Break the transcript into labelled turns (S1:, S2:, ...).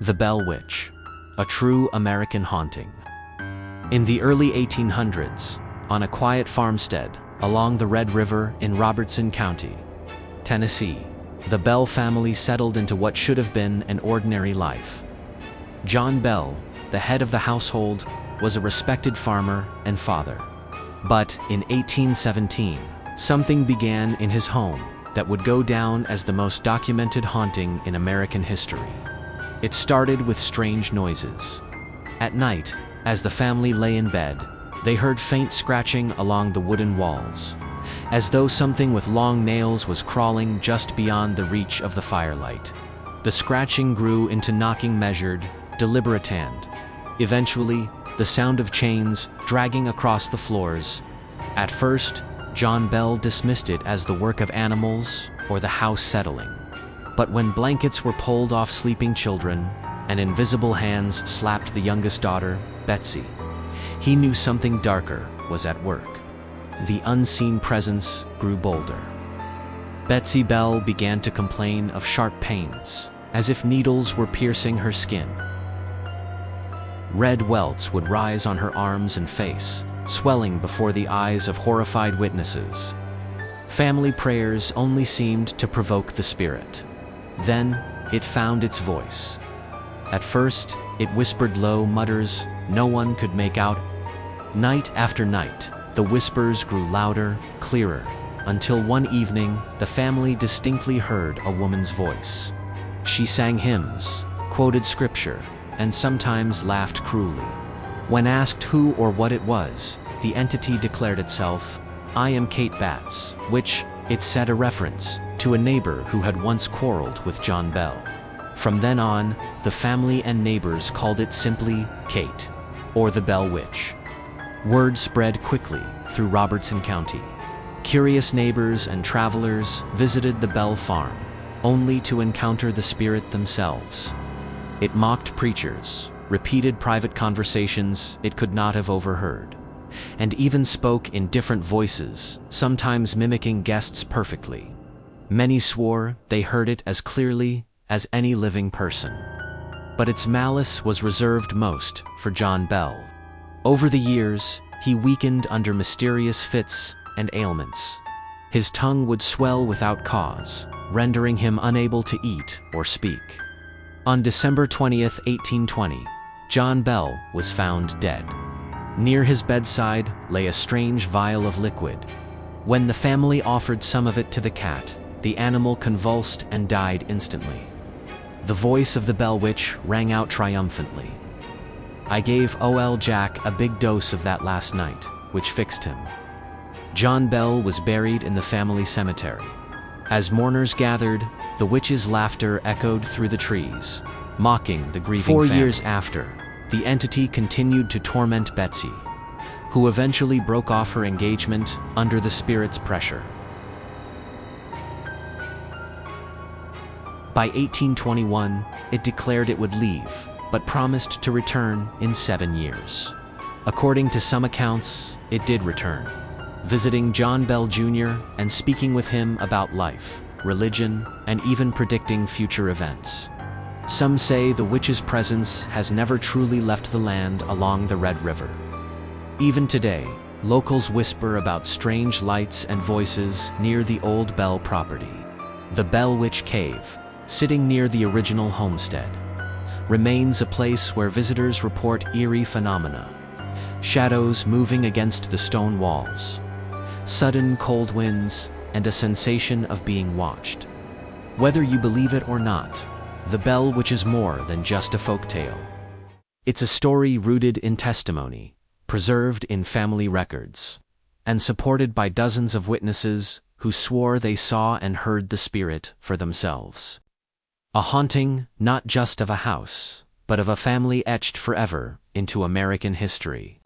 S1: The Bell Witch, a true American haunting. In the early 1800s, on a quiet farmstead along the Red River in Robertson County, Tennessee, the Bell family settled into what should have been an ordinary life. John Bell, the head of the household, was a respected farmer and father. But in 1817, something began in his home that would go down as the most documented haunting in American history. It started with strange noises. At night, as the family lay in bed, they heard faint scratching along the wooden walls, as though something with long nails was crawling just beyond the reach of the firelight. The scratching grew into knocking, measured, deliberate hand. Eventually, the sound of chains dragging across the floors. At first, John Bell dismissed it as the work of animals or the house settling. But when blankets were pulled off sleeping children and invisible hands slapped the youngest daughter, Betsy, he knew something darker was at work. The unseen presence grew bolder. Betsy Bell began to complain of sharp pains, as if needles were piercing her skin. Red welts would rise on her arms and face, swelling before the eyes of horrified witnesses. Family prayers only seemed to provoke the spirit. Then, it found its voice. At first, it whispered low mutters no one could make out. Night after night, the whispers grew louder, clearer, until one evening, the family distinctly heard a woman's voice. She sang hymns, quoted scripture, and sometimes laughed cruelly. When asked who or what it was, the entity declared itself, "I am Kate Batts," which, it said, a reference to a neighbor who had once quarreled with John Bell. From then on, the family and neighbors called it simply Kate, or the Bell Witch. Word spread quickly through Robertson County. Curious neighbors and travelers visited the Bell farm, only to encounter the spirit themselves. It mocked preachers, repeated private conversations it could not have overheard, and even spoke in different voices, sometimes mimicking guests perfectly. Many swore they heard it as clearly as any living person. But its malice was reserved most for John Bell. Over the years, he weakened under mysterious fits and ailments. His tongue would swell without cause, rendering him unable to eat or speak. On December 20th, 1820, John Bell was found dead. Near his bedside lay a strange vial of liquid. When the family offered some of it to the cat, the animal convulsed and died instantly. The voice of the Bell Witch rang out triumphantly. "I gave Ol' Jack a big dose of that last night, which fixed him." John Bell was buried in the family cemetery. As mourners gathered, the witch's laughter echoed through the trees, mocking the grieving family. 4 years after, the entity continued to torment Betsy, who eventually broke off her engagement under the spirit's pressure. By 1821, it declared it would leave, but promised to return in 7 years. According to some accounts, it did return, visiting John Bell Jr. and speaking with him about life, religion, and even predicting future events. Some say the witch's presence has never truly left the land along the Red River. Even today, locals whisper about strange lights and voices near the old Bell property. The Bell Witch Cave, sitting near the original homestead, remains a place where visitors report eerie phenomena: shadows moving against the stone walls, sudden cold winds, and a sensation of being watched. Whether you believe it or not, the Bell Witch is more than just a folktale. It's a story rooted in testimony, preserved in family records, and supported by dozens of witnesses who swore they saw and heard the spirit for themselves. A haunting not just of a house, but of a family etched forever into American history.